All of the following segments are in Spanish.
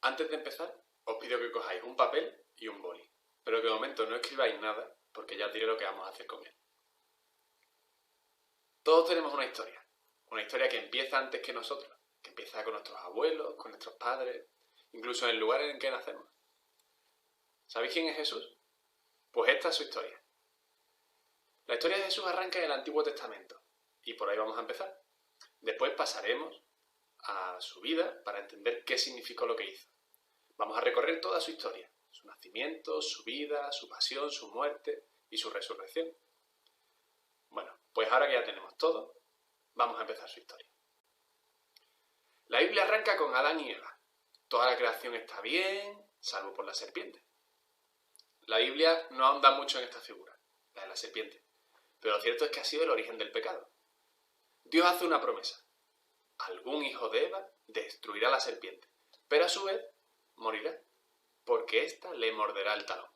Antes de empezar, os pido que cojáis un papel y un boli, pero que de momento no escribáis nada, porque ya os diré lo que vamos a hacer con él. Todos tenemos una historia que empieza antes que nosotros, que empieza con nuestros abuelos, con nuestros padres, incluso en el lugar en el que nacemos. ¿Sabéis quién es Jesús? Pues esta es su historia. La historia de Jesús arranca en el Antiguo Testamento, y por ahí vamos a empezar. Después pasaremos a su vida para entender qué significó lo que hizo. Vamos a recorrer toda su historia, su nacimiento, su vida, su pasión, su muerte y su resurrección. Bueno, pues ahora que ya tenemos todo, vamos a empezar su historia. La Biblia arranca con Adán y Eva. Toda la creación está bien, salvo por la serpiente. La Biblia no ahonda mucho en esta figura, la de la serpiente, pero lo cierto es que ha sido el origen del pecado. Dios hace una promesa. Algún hijo de Eva destruirá a la serpiente, pero a su vez morirá, porque ésta le morderá el talón.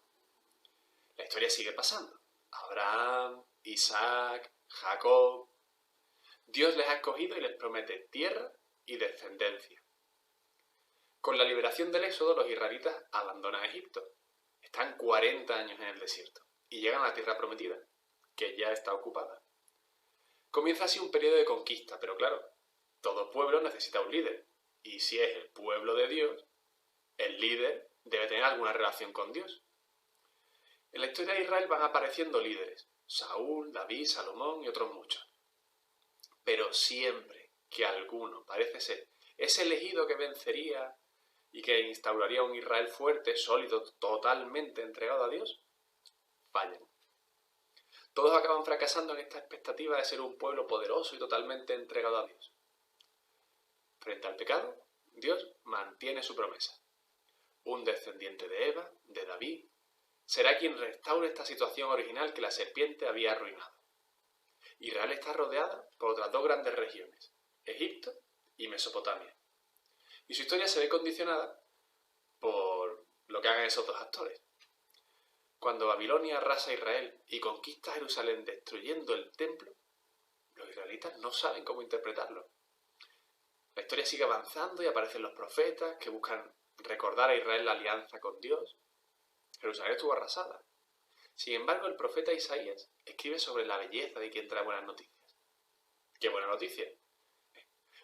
La historia sigue pasando. Abraham, Isaac, Jacob. Dios les ha escogido y les promete tierra y descendencia. Con la liberación del Éxodo, los israelitas abandonan Egipto. Están 40 años en el desierto y llegan a la tierra prometida, que ya está ocupada. Comienza así un periodo de conquista, pero claro, todo pueblo necesita un líder. Y si es el pueblo de Dios, el líder debe tener alguna relación con Dios. En la historia de Israel van apareciendo líderes, Saúl, David, Salomón y otros muchos. Pero siempre que alguno parece ser ese elegido que vencería y que instauraría un Israel fuerte, sólido, totalmente entregado a Dios, fallan. Todos acaban fracasando en esta expectativa de ser un pueblo poderoso y totalmente entregado a Dios. Frente al pecado, Dios mantiene su promesa. Un descendiente de Eva, de David, será quien restaure esta situación original que la serpiente había arruinado. Israel está rodeada por otras dos grandes regiones, Egipto y Mesopotamia. Y su historia se ve condicionada por lo que hagan esos dos actores. Cuando Babilonia arrasa a Israel y conquista Jerusalén destruyendo el templo, los israelitas no saben cómo interpretarlo. La historia sigue avanzando y aparecen los profetas que buscan recordar a Israel la alianza con Dios. Jerusalén estuvo arrasada. Sin embargo, el profeta Isaías escribe sobre la belleza de quien trae buenas noticias. ¿Qué buena noticia?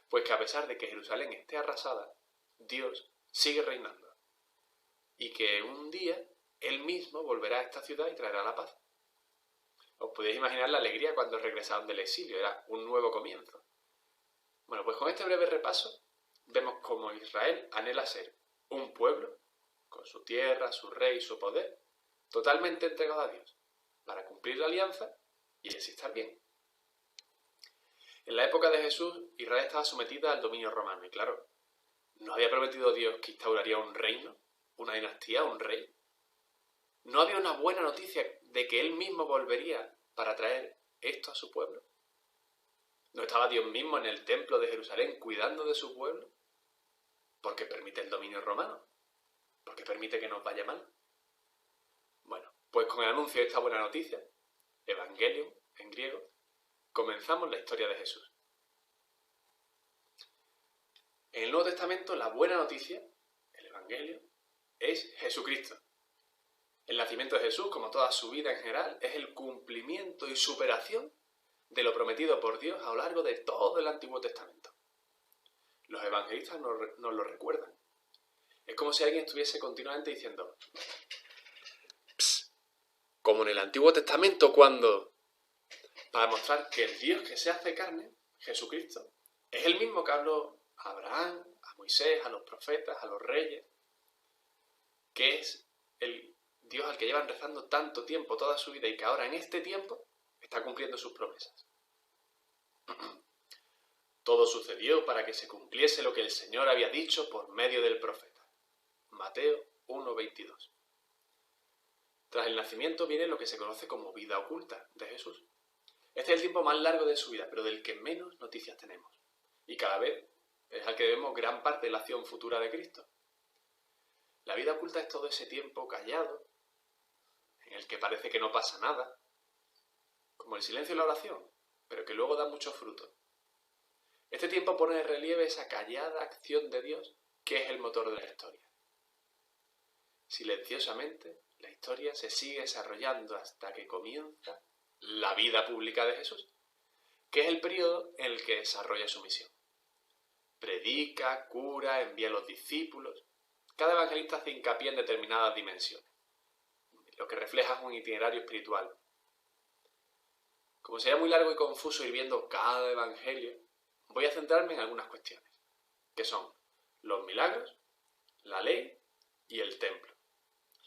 Pues que a pesar de que Jerusalén esté arrasada, Dios sigue reinando. Y que un día Él mismo volverá a esta ciudad y traerá la paz. Os podéis imaginar la alegría cuando regresaron del exilio, era un nuevo comienzo. Bueno, pues con este breve repaso vemos cómo Israel anhela ser un pueblo, con su tierra, su rey, su poder, totalmente entregado a Dios, para cumplir la alianza y así estar bien. En la época de Jesús, Israel estaba sometida al dominio romano y claro, ¿no había prometido Dios que instauraría un reino, una dinastía, un rey? ¿No había una buena noticia de que Él mismo volvería para traer esto a su pueblo? ¿No estaba Dios mismo en el templo de Jerusalén cuidando de su pueblo? ¿Por qué permite el dominio romano? ¿Por qué permite que nos vaya mal? Bueno, pues con el anuncio de esta buena noticia, Evangelium en griego, comenzamos la historia de Jesús. En el Nuevo Testamento la buena noticia, el Evangelio, es Jesucristo. El nacimiento de Jesús, como toda su vida en general, es el cumplimiento y superación de lo prometido por Dios a lo largo de todo el Antiguo Testamento. Los evangelistas nos lo recuerdan. Es como si alguien estuviese continuamente diciendo, "Psst", como en el Antiguo Testamento para mostrar que el Dios que se hace carne, Jesucristo, es el mismo que habló a Abraham, a Moisés, a los profetas, a los reyes, que es el Dios al que llevan rezando tanto tiempo, toda su vida, y que ahora en este tiempo está cumpliendo sus promesas. Todo sucedió para que se cumpliese lo que el Señor había dicho por medio del profeta. Mateo 1:22. Tras el nacimiento viene lo que se conoce como vida oculta de Jesús. Este es el tiempo más largo de su vida, pero del que menos noticias tenemos. Y cada vez es al que vemos gran parte de la acción futura de Cristo. La vida oculta es todo ese tiempo callado, en el que parece que no pasa nada, como el silencio y la oración, pero que luego da muchos frutos. Este tiempo pone de relieve esa callada acción de Dios que es el motor de la historia. silenciosamente, la historia se sigue desarrollando hasta que comienza la vida pública de Jesús, que es el periodo en el que desarrolla su misión. Predica, cura, envía a los discípulos. Cada evangelista hace hincapié en determinadas dimensiones, lo que refleja un itinerario espiritual. Como sería muy largo y confuso ir viendo cada evangelio, voy a centrarme en algunas cuestiones, que son los milagros, la ley y el templo.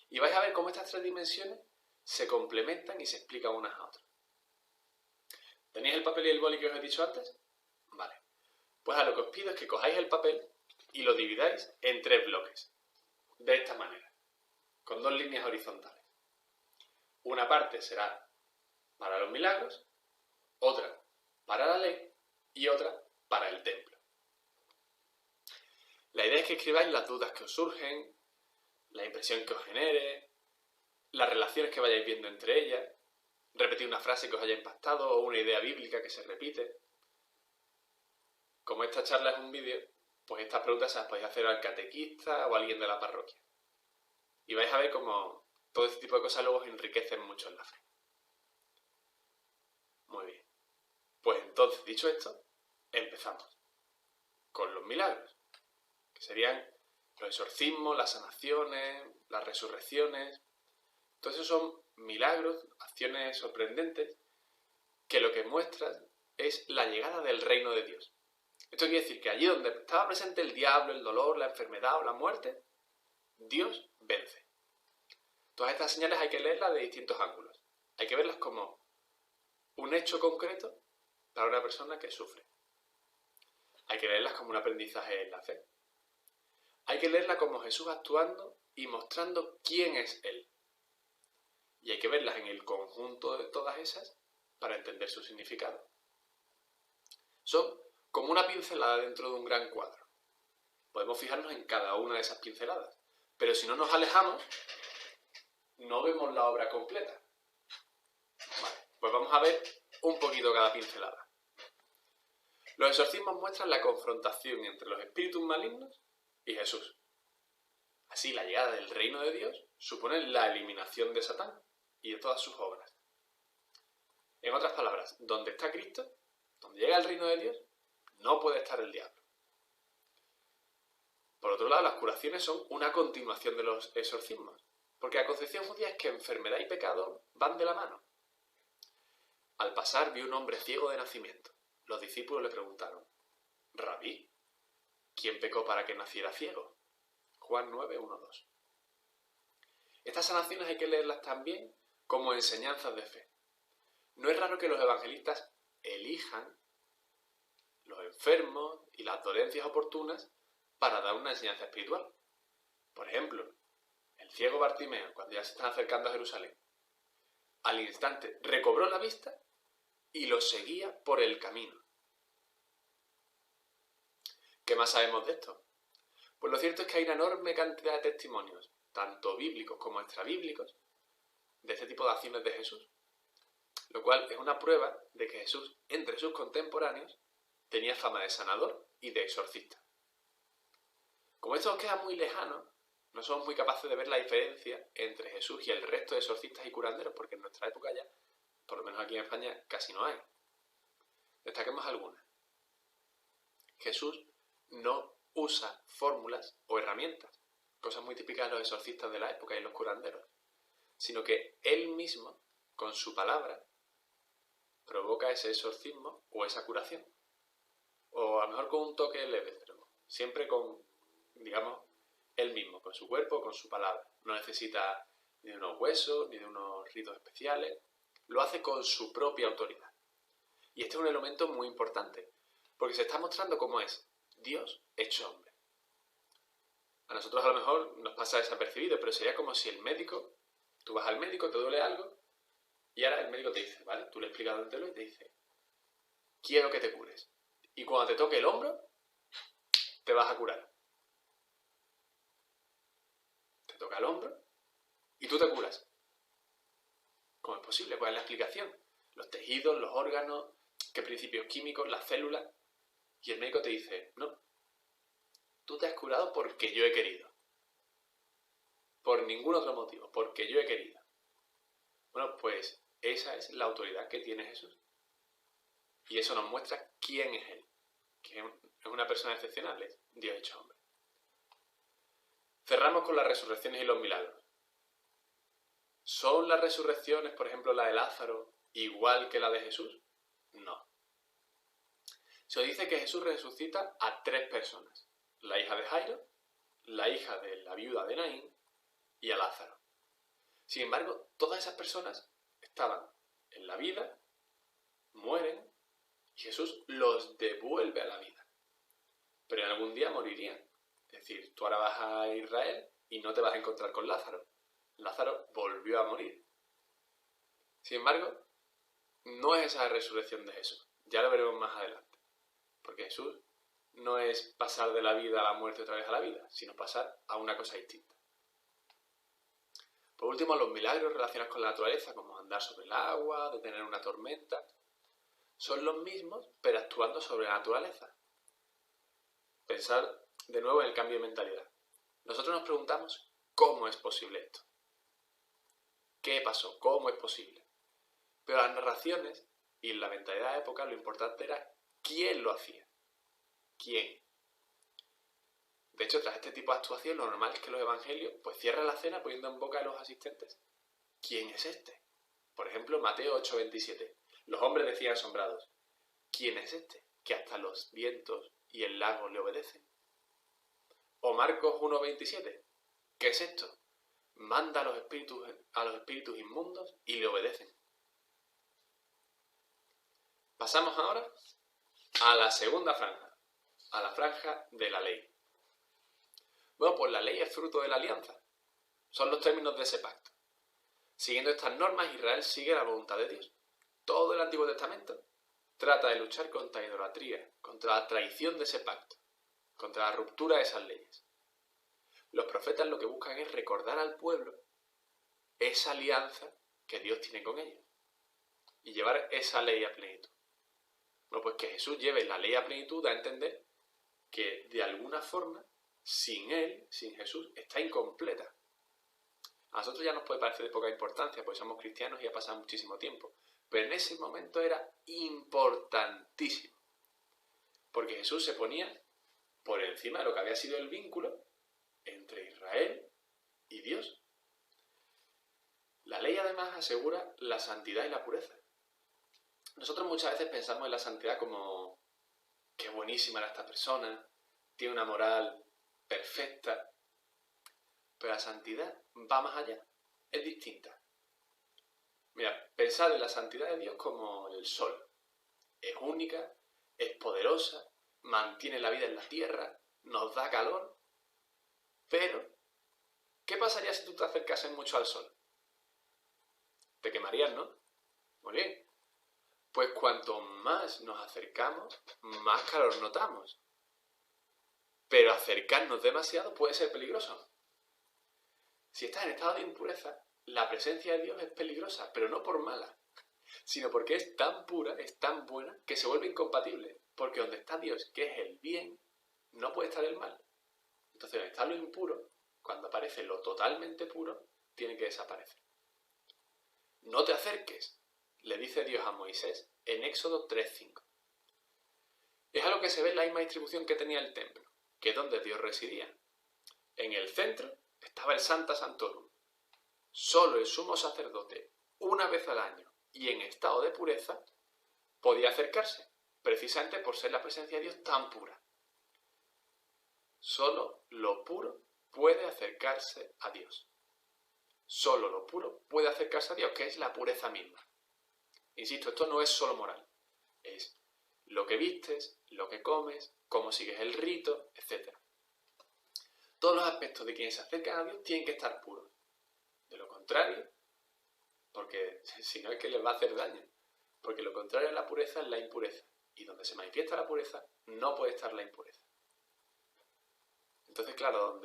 Y vais a ver cómo estas tres dimensiones se complementan y se explican unas a otras. ¿Tenéis el papel y el boli que os he dicho antes? Vale. Pues ahora lo que os pido es que cojáis el papel y lo dividáis en 3 bloques. De esta manera, con 2 líneas horizontales. Una parte será para los milagros, otra para la ley y otra para el templo. La idea es que escribáis las dudas que os surgen, la impresión que os genere, las relaciones que vayáis viendo entre ellas, repetir una frase que os haya impactado o una idea bíblica que se repite. Como esta charla es un vídeo, pues estas preguntas se las podéis hacer al catequista o a alguien de la parroquia. Y vais a ver cómo todo este tipo de cosas luego os enriquecen mucho en la fe. Muy bien. Pues entonces, dicho esto, empezamos con los milagros, que serían los exorcismos, las sanaciones, las resurrecciones. Todo eso son milagros, acciones sorprendentes, que lo que muestran es la llegada del reino de Dios. Esto quiere decir que allí donde estaba presente el diablo, el dolor, la enfermedad o la muerte, Dios vence. Todas estas señales hay que leerlas de distintos ángulos. Hay que verlas como un hecho concreto para una persona que sufre. Hay que leerlas como un aprendizaje en la fe. Hay que leerla como Jesús actuando y mostrando quién es Él. Y hay que verlas en el conjunto de todas esas para entender su significado. Son como una pincelada dentro de un gran cuadro. Podemos fijarnos en cada una de esas pinceladas, pero si no nos alejamos, no vemos la obra completa. Vale, pues vamos a ver un poquito cada pincelada. Los exorcismos muestran la confrontación entre los espíritus malignos y Jesús. Así, la llegada del reino de Dios supone la eliminación de Satán y de todas sus obras. En otras palabras, donde está Cristo, donde llega el reino de Dios, no puede estar el diablo. Por otro lado, las curaciones son una continuación de los exorcismos, porque la concepción judía es que enfermedad y pecado van de la mano. Al pasar vi un hombre ciego de nacimiento. Los discípulos le preguntaron: Rabí, ¿quién pecó para que naciera ciego? Juan 9, 1, 2. Estas sanaciones hay que leerlas también como enseñanzas de fe. No es raro que los evangelistas elijan los enfermos y las dolencias oportunas para dar una enseñanza espiritual. Por ejemplo, el ciego Bartimeo, cuando ya se están acercando a Jerusalén, al instante recobró la vista y lo seguía por el camino. ¿Qué más sabemos de esto? Pues lo cierto es que hay una enorme cantidad de testimonios, tanto bíblicos como extrabíblicos, de este tipo de acciones de Jesús, lo cual es una prueba de que Jesús, entre sus contemporáneos, tenía fama de sanador y de exorcista. Como esto nos queda muy lejano, no somos muy capaces de ver la diferencia entre Jesús y el resto de exorcistas y curanderos, porque en nuestra época ya, por lo menos aquí en España, casi no hay. Destaquemos algunas. Jesús no usa fórmulas o herramientas, cosas muy típicas de los exorcistas de la época y los curanderos, sino que Él mismo, con su palabra, provoca ese exorcismo o esa curación. O a lo mejor con un toque leve, pero siempre con, digamos, Él mismo, con su cuerpo, con su palabra. No necesita ni de unos huesos, ni de unos ritos especiales. Lo hace con su propia autoridad. Y este es un elemento muy importante, porque se está mostrando cómo es Dios hecho hombre. A nosotros a lo mejor nos pasa desapercibido, pero sería como si el médico, tú vas al médico, te duele algo, y ahora el médico te dice, ¿vale? Tú le explicas dónde te duele y te dice, quiero que te cures. Y cuando te toque el hombro, te vas a curar. Te toca el hombro y tú te curas. ¿Cómo es posible? ¿Cuál es la explicación? Los tejidos, los órganos, qué principios químicos, las células. Y el médico te dice, no, tú te has curado porque yo he querido. por ningún otro motivo, porque yo he querido. Bueno, pues esa es la autoridad que tiene Jesús. Y eso nos muestra quién es Él. Que es una persona excepcional, es Dios hecho hombre. Cerramos con las resurrecciones y los milagros. ¿Son las resurrecciones, por ejemplo, la de Lázaro, igual que la de Jesús? No. Se dice que Jesús resucita a 3 personas. La hija de Jairo, la hija de la viuda de Naín y a Lázaro. Sin embargo, todas esas personas estaban en la vida, mueren, y Jesús los devuelve a la vida. Pero en algún día morirían. Es decir, tú ahora vas a Israel y no te vas a encontrar con Lázaro. Lázaro volvió a morir. Sin embargo, no es esa resurrección de Jesús. Ya lo veremos más adelante. Porque Jesús no es pasar de la vida a la muerte otra vez a la vida, sino pasar a una cosa distinta. Por último, los milagros relacionados con la naturaleza, como andar sobre el agua, detener una tormenta, son los mismos, pero actuando sobre la naturaleza. Pensar de nuevo en el cambio de mentalidad. Nosotros nos preguntamos, ¿cómo es posible esto? ¿Qué pasó? ¿Cómo es posible? Pero las narraciones y en la mentalidad de época lo importante era quién lo hacía. ¿Quién? De hecho, tras este tipo de actuación, lo normal es que los evangelios pues cierren la cena poniendo en boca de los asistentes ¿quién es este? Por ejemplo, Mateo 8:27. Los hombres decían asombrados, ¿quién es este? Que hasta los vientos y el lago le obedecen. O Marcos 1:27. ¿Qué es esto? Manda a los espíritus inmundos y le obedecen. Pasamos ahora a la segunda franja, a la franja de la ley. Bueno, pues la ley es fruto de la alianza. Son los términos de ese pacto. Siguiendo estas normas, Israel sigue la voluntad de Dios. Todo el Antiguo Testamento trata de luchar contra la idolatría, contra la traición de ese pacto, contra la ruptura de esas leyes. Los profetas lo que buscan es recordar al pueblo esa alianza que Dios tiene con ellos y llevar esa ley a plenitud. Bueno, pues que Jesús lleve la ley a plenitud da a entender que de alguna forma, sin Él, sin Jesús, está incompleta. A nosotros ya nos puede parecer de poca importancia, porque somos cristianos y ha pasado muchísimo tiempo. Pero en ese momento era importantísimo. Porque Jesús se ponía por encima de lo que había sido el vínculo entre Israel y Dios. La ley además asegura la santidad y la pureza. Nosotros muchas veces pensamos en la santidad como qué buenísima era esta persona, tiene una moral perfecta. Pero la santidad va más allá, es distinta. Mira, pensad en la santidad de Dios como el sol. Es única, es poderosa, mantiene la vida en la tierra, nos da calor. Pero, ¿qué pasaría si tú te acercases mucho al sol? Te quemarías, ¿no? Muy bien. Pues cuanto más nos acercamos, más calor notamos. Pero acercarnos demasiado puede ser peligroso. Si estás en estado de impureza, la presencia de Dios es peligrosa, pero no por mala, sino porque es tan pura, es tan buena, que se vuelve incompatible. Porque donde está Dios, que es el bien, no puede estar el mal. Entonces, donde está lo impuro, cuando aparece lo totalmente puro, tiene que desaparecer. No te acerques, le dice Dios a Moisés en Éxodo 3:5. Es algo que se ve en la misma distribución que tenía el templo, que es donde Dios residía. En el centro estaba el Sancta Sanctorum. Solo el sumo sacerdote, una vez al año y en estado de pureza, podía acercarse, precisamente por ser la presencia de Dios tan pura. Solo lo puro puede acercarse a Dios. Solo lo puro puede acercarse a Dios, que es la pureza misma. Insisto, esto no es solo moral. Es lo que vistes, lo que comes, cómo sigues el rito, etc. Todos los aspectos de quienes se acercan a Dios tienen que estar puros. De lo contrario, porque si no es que les va a hacer daño. Porque lo contrario a la pureza es la impureza. Y donde se manifiesta la pureza, no puede estar la impureza. Entonces, claro,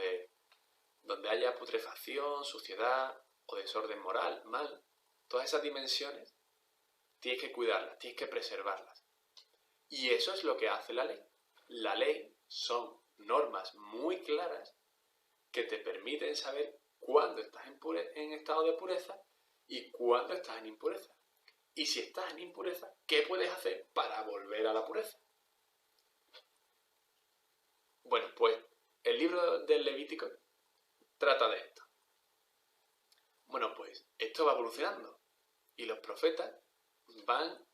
donde haya putrefacción, suciedad o desorden moral, mal, todas esas dimensiones tienes que cuidarlas, tienes que preservarlas. Y eso es lo que hace la ley. La ley son normas muy claras que te permiten saber cuándo estás en estado de pureza y cuándo estás en impureza. Y si estás en impureza, ¿qué puedes hacer para volver a la pureza? Bueno, pues el libro del Levítico trata de esto. Bueno, pues esto va evolucionando y los profetas van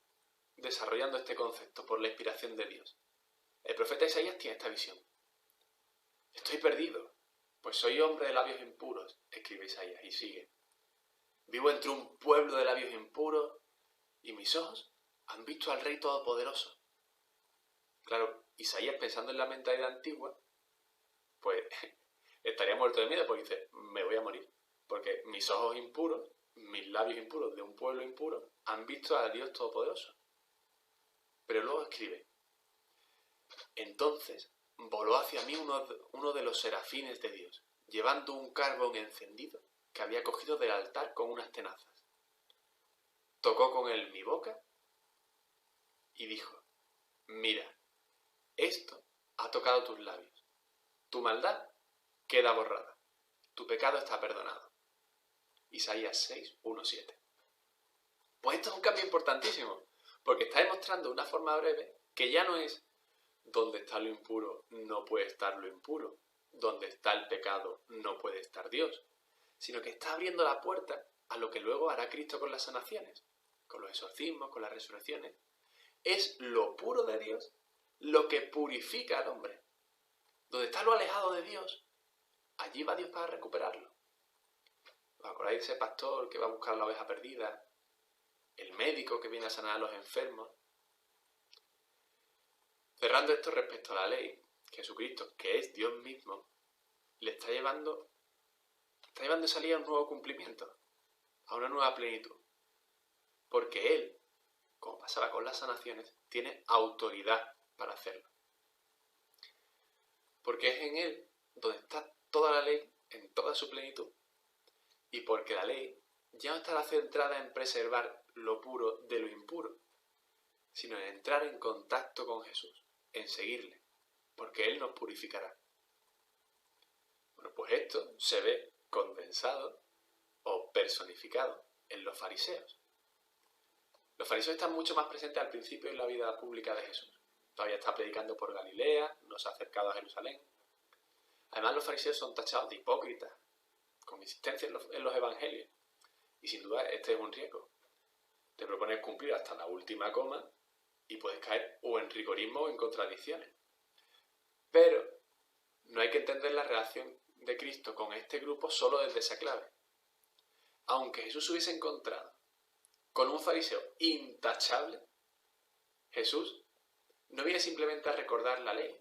desarrollando este concepto por la inspiración de Dios. El profeta Isaías tiene esta visión. Estoy perdido, pues soy hombre de labios impuros, escribe Isaías y sigue. Vivo entre un pueblo de labios impuros y mis ojos han visto al Rey Todopoderoso. Claro, Isaías, pensando en la mentalidad antigua, pues estaría muerto de miedo porque dice, me voy a morir. Porque mis ojos impuros, mis labios impuros de un pueblo impuro, han visto a Dios Todopoderoso. Pero luego escribe, entonces voló hacia mí uno de los serafines de Dios, llevando un carbón encendido que había cogido del altar con unas tenazas. Tocó con él mi boca y dijo, mira, esto ha tocado tus labios. Tu maldad queda borrada. Tu pecado está perdonado. Isaías 6, 1, 7. Pues esto es un cambio importantísimo, porque está demostrando de una forma breve que ya no es donde está lo impuro, no puede estar lo impuro. Donde está el pecado, no puede estar Dios. Sino que está abriendo la puerta a lo que luego hará Cristo con las sanaciones, con los exorcismos, con las resurrecciones. Es lo puro de Dios lo que purifica al hombre. Donde está lo alejado de Dios, allí va Dios para recuperarlo. ¿Os acordáis de ese pastor que va a buscar la oveja perdida? El médico que viene a sanar a los enfermos. Cerrando esto respecto a la ley, Jesucristo, que es Dios mismo, le está llevando esa ley a un nuevo cumplimiento, a una nueva plenitud. Porque Él, como pasaba con las sanaciones, tiene autoridad para hacerlo. Porque es en Él donde está toda la ley en toda su plenitud. Y porque la ley ya no estará centrada en preservar lo puro de lo impuro, sino en entrar en contacto con Jesús, en seguirle, porque Él nos purificará. Bueno, pues esto se ve condensado o personificado en los fariseos. Los fariseos están mucho más presentes al principio en la vida pública de Jesús. Todavía está predicando por Galilea, no se ha acercado a Jerusalén. Además, los fariseos son tachados de hipócritas, con insistencia en los evangelios. Y sin duda este es un riesgo. Te propones cumplir hasta la última coma y puedes caer o en rigorismo o en contradicciones. Pero no hay que entender la relación de Cristo con este grupo solo desde esa clave. Aunque Jesús se hubiese encontrado con un fariseo intachable, Jesús no viene simplemente a recordar la ley,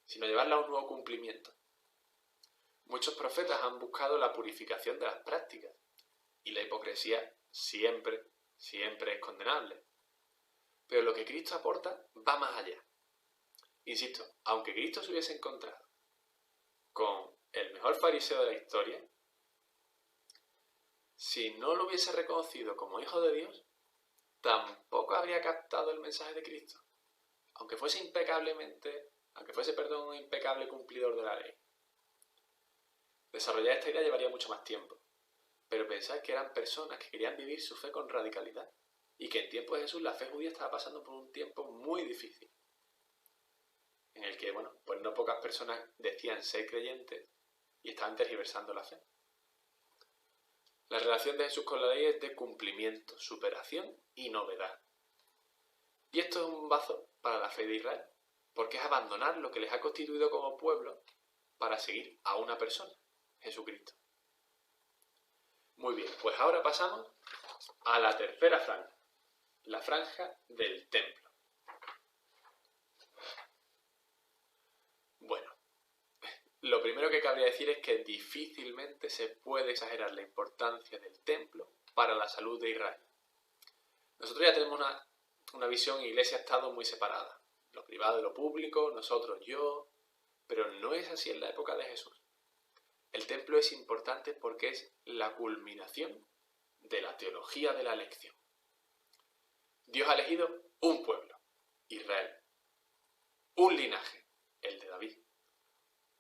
sino a llevarla a un nuevo cumplimiento. Muchos profetas han buscado la purificación de las prácticas, y la hipocresía siempre es condenable. Pero lo que Cristo aporta va más allá. Insisto, aunque Cristo se hubiese encontrado con el mejor fariseo de la historia, si no lo hubiese reconocido como hijo de Dios, tampoco habría captado el mensaje de Cristo, aunque fuese un impecable cumplidor de la ley. Desarrollar esta idea llevaría mucho más tiempo, pero pensad que eran personas que querían vivir su fe con radicalidad y que en tiempo de Jesús la fe judía estaba pasando por un tiempo muy difícil, en el que, pues no pocas personas decían ser creyentes y estaban tergiversando la fe. La relación de Jesús con la ley es de cumplimiento, superación y novedad. Y esto es un bazo para la fe de Israel, porque es abandonar lo que les ha constituido como pueblo para seguir a una persona, Jesucristo. Muy bien, pues ahora pasamos a la tercera franja, la franja del templo. Bueno, lo primero que cabría decir es que difícilmente se puede exagerar la importancia del templo para la salud de Israel. Nosotros ya tenemos una visión iglesia-estado muy separada. Lo privado de lo público, nosotros, yo, pero no es así en la época de Jesús. El templo es importante porque es la culminación de la teología de la elección. Dios ha elegido un pueblo, Israel, un linaje, el de David,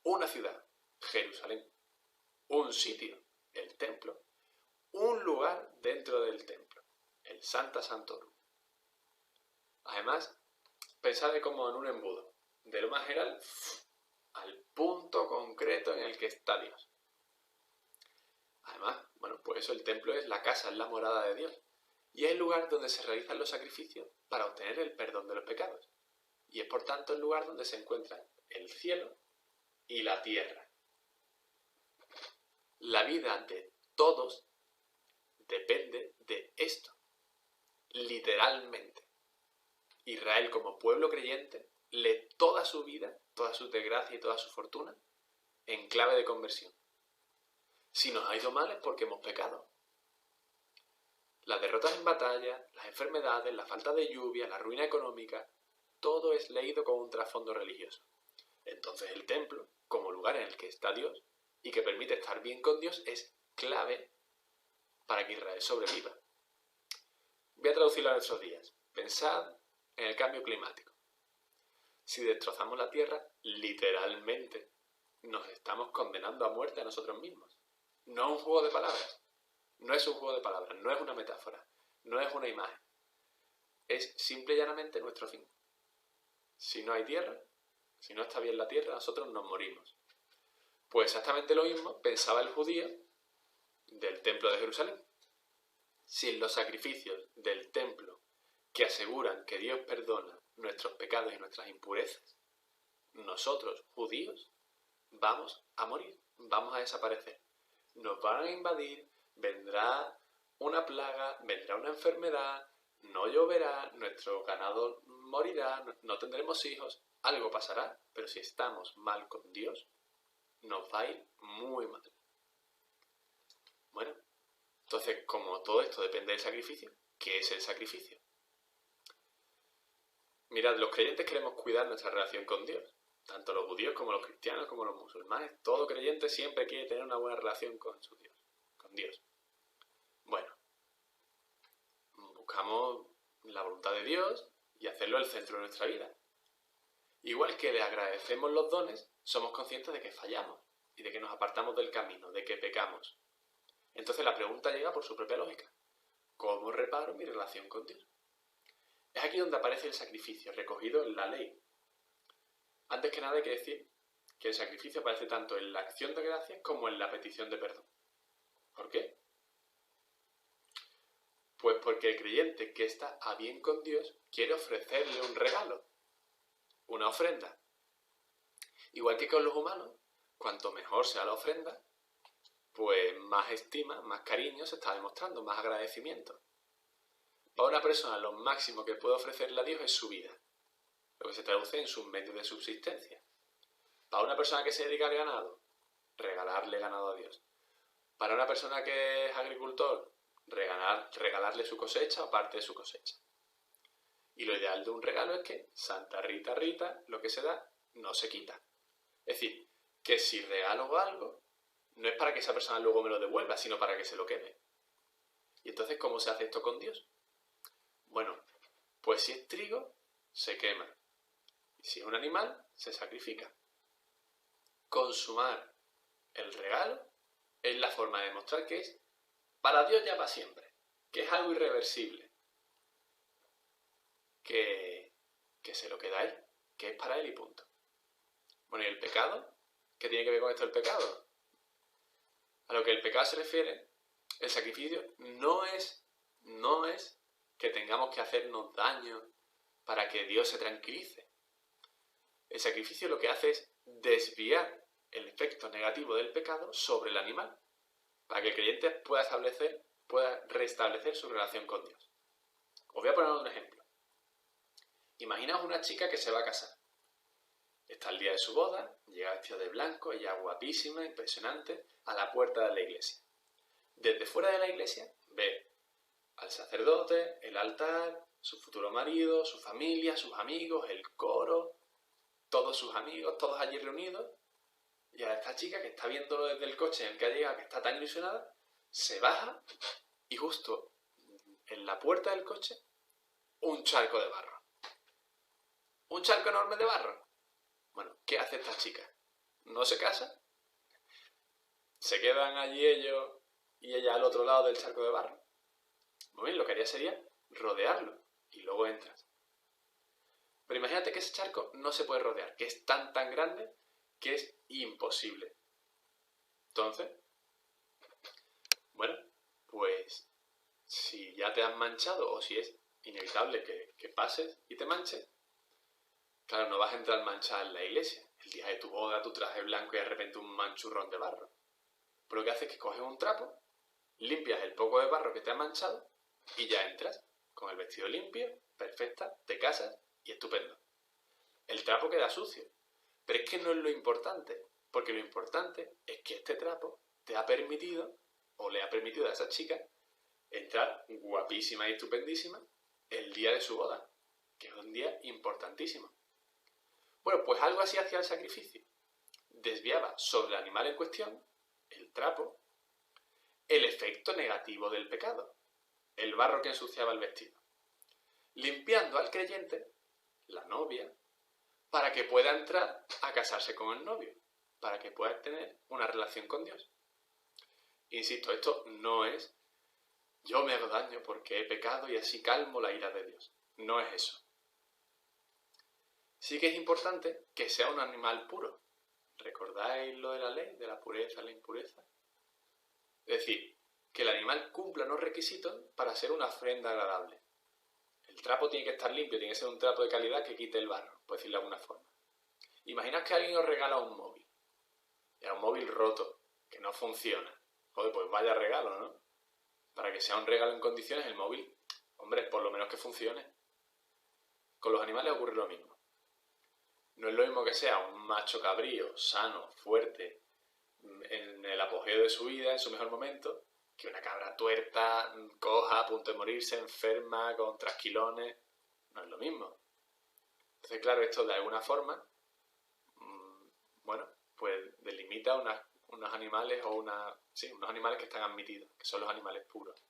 una ciudad, Jerusalén, un sitio, el templo, un lugar dentro del templo, el Sancta Sanctorum. Además, pensad como en un embudo, de lo más general al punto concreto en el que está Dios. Además, bueno, pues eso, el templo es la casa, es la morada de Dios. Y es el lugar donde se realizan los sacrificios para obtener el perdón de los pecados. Y es por tanto el lugar donde se encuentran el cielo y la tierra. La vida de todos depende de esto, literalmente. Israel como pueblo creyente lee toda su vida, toda su desgracia y toda su fortuna en clave de conversión. Si nos ha ido mal es porque hemos pecado. Las derrotas en batalla, las enfermedades, la falta de lluvia, la ruina económica, todo es leído con un trasfondo religioso. Entonces el templo, como lugar en el que está Dios y que permite estar bien con Dios, es clave para que Israel sobreviva. Voy a traducirlo a nuestros días. Pensad en el cambio climático. Si destrozamos la Tierra, literalmente nos estamos condenando a muerte a nosotros mismos. No es un juego de palabras. No es un juego de palabras, no es una metáfora, no es una imagen. Es simple y llanamente nuestro fin. Si no hay tierra, si no está bien la tierra, nosotros nos morimos. Pues exactamente lo mismo pensaba el judío del templo de Jerusalén. Sin los sacrificios del templo que aseguran que Dios perdona nuestros pecados y nuestras impurezas, nosotros, judíos, vamos a morir, vamos a desaparecer. Nos van a invadir, vendrá una plaga, vendrá una enfermedad, no lloverá, nuestro ganado morirá, no tendremos hijos, algo pasará, pero si estamos mal con Dios, nos va a ir muy mal. Bueno, entonces, como todo esto depende del sacrificio, ¿qué es el sacrificio? Mirad, los creyentes queremos cuidar nuestra relación con Dios. Tanto los judíos como los cristianos como los musulmanes, todo creyente siempre quiere tener una buena relación con su Dios, con Dios. Bueno, buscamos la voluntad de Dios y hacerlo el centro de nuestra vida. Igual que le agradecemos los dones, somos conscientes de que fallamos y de que nos apartamos del camino, de que pecamos. Entonces la pregunta llega por su propia lógica. ¿Cómo reparo mi relación con Dios? Es aquí donde aparece el sacrificio, recogido en la ley. Antes que nada hay que decir que el sacrificio aparece tanto en la acción de gracias como en la petición de perdón. ¿Por qué? Pues porque el creyente que está a bien con Dios quiere ofrecerle un regalo, una ofrenda. Igual que con los humanos, cuanto mejor sea la ofrenda, pues más estima, más cariño se está demostrando, más agradecimiento. Para una persona lo máximo que puede ofrecerle a Dios es su vida, lo que se traduce en sus medios de subsistencia. Para una persona que se dedica al ganado, regalarle ganado a Dios. Para una persona que es agricultor, regalarle su cosecha o parte de su cosecha. Y lo ideal de un regalo es que Santa Rita Rita, lo que se da, no se quita. Es decir, que si regalo algo, no es para que esa persona luego me lo devuelva, sino para que se lo quede. ¿Y entonces cómo se hace esto con Dios? Bueno, pues si es trigo, se quema. Y si es un animal, se sacrifica. Consumar el regalo es la forma de demostrar que es para Dios ya para siempre, que es algo irreversible, que se lo queda a Él, que es para Él y punto. Bueno, ¿y el pecado? ¿Qué tiene que ver con esto el pecado? A lo que el pecado se refiere, el sacrificio no es que tengamos que hacernos daño para que Dios se tranquilice. El sacrificio lo que hace es desviar el efecto negativo del pecado sobre el animal, para que el creyente pueda restablecer su relación con Dios. Os voy a poner un ejemplo. Imaginaos una chica que se va a casar. Está el día de su boda, llega vestida de blanco, ella guapísima, impresionante, a la puerta de la iglesia. Desde fuera de la iglesia ve al sacerdote, el altar, su futuro marido, su familia, sus amigos, el coro, todos sus amigos, todos allí reunidos. Y a esta chica que está viéndolo desde el coche en el que ha llegado, que está tan ilusionada, se baja y justo en la puerta del coche, un charco de barro. Un charco enorme de barro. Bueno, ¿qué hace esta chica? ¿No se casa? Se quedan allí ellos y ella al otro lado del charco de barro. Muy bien, lo que haría sería rodearlo y luego entras. Pero imagínate que ese charco no se puede rodear, que es tan grande que es imposible. Entonces, bueno, pues si ya te has manchado o si es inevitable que pases y te manches, claro, no vas a entrar manchada en la iglesia. El día de tu boda, tu traje blanco y de repente un manchurrón de barro. Pero lo que haces es que coges un trapo, limpias el poco de barro que te ha manchado y ya entras con el vestido limpio, perfecta, te casas y estupendo. El trapo queda sucio, pero es que no es lo importante, porque lo importante es que este trapo te ha permitido, o le ha permitido a esa chica, entrar guapísima y estupendísima el día de su boda, que es un día importantísimo. Bueno, pues algo así hacía el sacrificio. Desviaba sobre el animal en cuestión, el trapo, el efecto negativo del pecado, el barro que ensuciaba el vestido, limpiando al creyente, la novia, para que pueda entrar a casarse con el novio, para que pueda tener una relación con Dios. Insisto, esto no es yo me hago daño porque he pecado y así calmo la ira de Dios. No es eso. Sí que es importante que sea un animal puro. ¿Recordáis lo de la ley, de la pureza, la impureza? Es decir, que el animal cumpla unos requisitos para ser una ofrenda agradable. El trapo tiene que estar limpio, tiene que ser un trapo de calidad que quite el barro, por decirlo de alguna forma. Imaginad que alguien os regala un móvil. Era un móvil roto, que no funciona. Joder, pues vaya regalo, ¿no? Para que sea un regalo en condiciones, el móvil, hombre, por lo menos que funcione. Con los animales ocurre lo mismo. No es lo mismo que sea un macho cabrío, sano, fuerte, en el apogeo de su vida, en su mejor momento, que una cabra tuerta, coja, a punto de morirse, enferma, con trasquilones. No es lo mismo. Entonces, claro, esto de alguna forma, bueno, pues delimita unos animales o unos animales que están admitidos, que son los animales puros.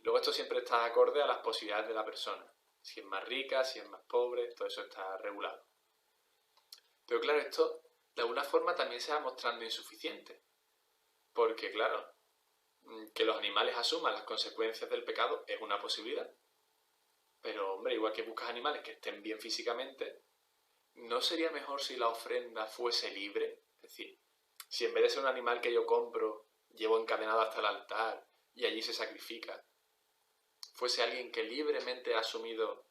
Luego esto siempre está acorde a las posibilidades de la persona. Si es más rica, si es más pobre, todo eso está regulado. Pero claro, esto de alguna forma también se va mostrando insuficiente. Porque claro, que los animales asuman las consecuencias del pecado es una posibilidad. Pero hombre, igual que buscas animales que estén bien físicamente, ¿no sería mejor si la ofrenda fuese libre? Es decir, si en vez de ser un animal que yo compro, llevo encadenado hasta el altar y allí se sacrifica, fuese alguien que libremente ha asumido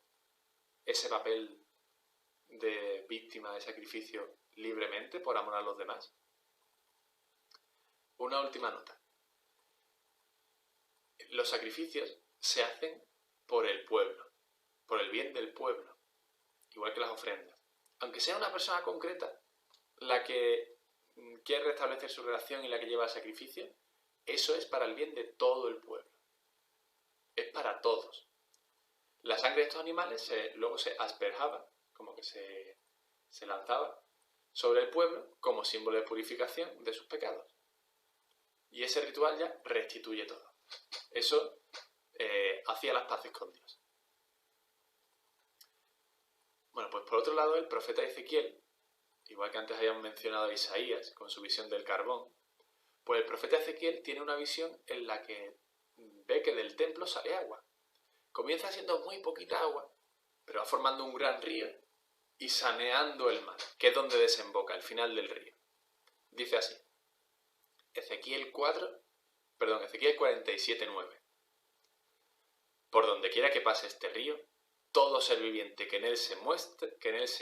ese papel de víctima de sacrificio libremente por amor a los demás. Una última nota. Los sacrificios se hacen por el pueblo, por el bien del pueblo, igual que las ofrendas. Aunque sea una persona concreta la que quiere restablecer su relación y la que lleva el sacrificio, eso es para el bien de todo el pueblo. Es para todos. La sangre de estos animales luego se asperjaba, como que se lanzaba sobre el pueblo como símbolo de purificación de sus pecados. Y ese ritual ya restituye todo. Eso hacía las paces con Dios. Bueno, pues por otro lado, el profeta Ezequiel, igual que antes habíamos mencionado a Isaías con su visión del carbón, pues el profeta Ezequiel tiene una visión en la que ve que del templo sale agua. Comienza siendo muy poquita agua, pero va formando un gran río y saneando el mar, que es donde desemboca, el final del río. Dice así, Ezequiel 47:9. Por donde quiera que pase este río, todo ser viviente que en él se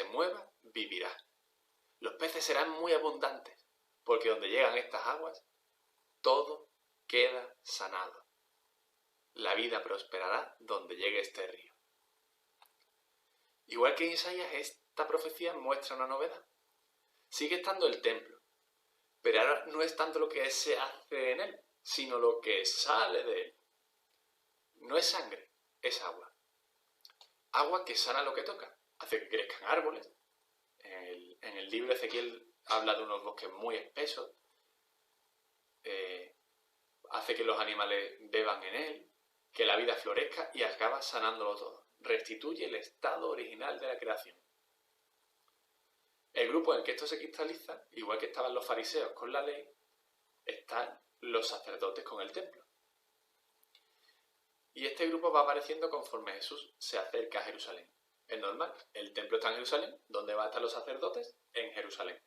mueva, vivirá. Los peces serán muy abundantes, porque donde llegan estas aguas, todo queda sanado. La vida prosperará donde llegue este río. Igual que en Isaías, esta profecía muestra una novedad. Sigue estando el templo, pero ahora no es tanto lo que se hace en él, sino lo que sale de él. No es sangre, es agua. Agua que sana lo que toca, hace que crezcan árboles. En el libro de Ezequiel habla de unos bosques muy espesos, hace que los animales beban en él, que la vida florezca y acaba sanándolo todo. Restituye el estado original de la creación. El grupo en el que esto se cristaliza, igual que estaban los fariseos con la ley, están los sacerdotes con el templo. Y este grupo va apareciendo conforme Jesús se acerca a Jerusalén. Es normal, el templo está en Jerusalén, ¿dónde van a estar los sacerdotes? En Jerusalén.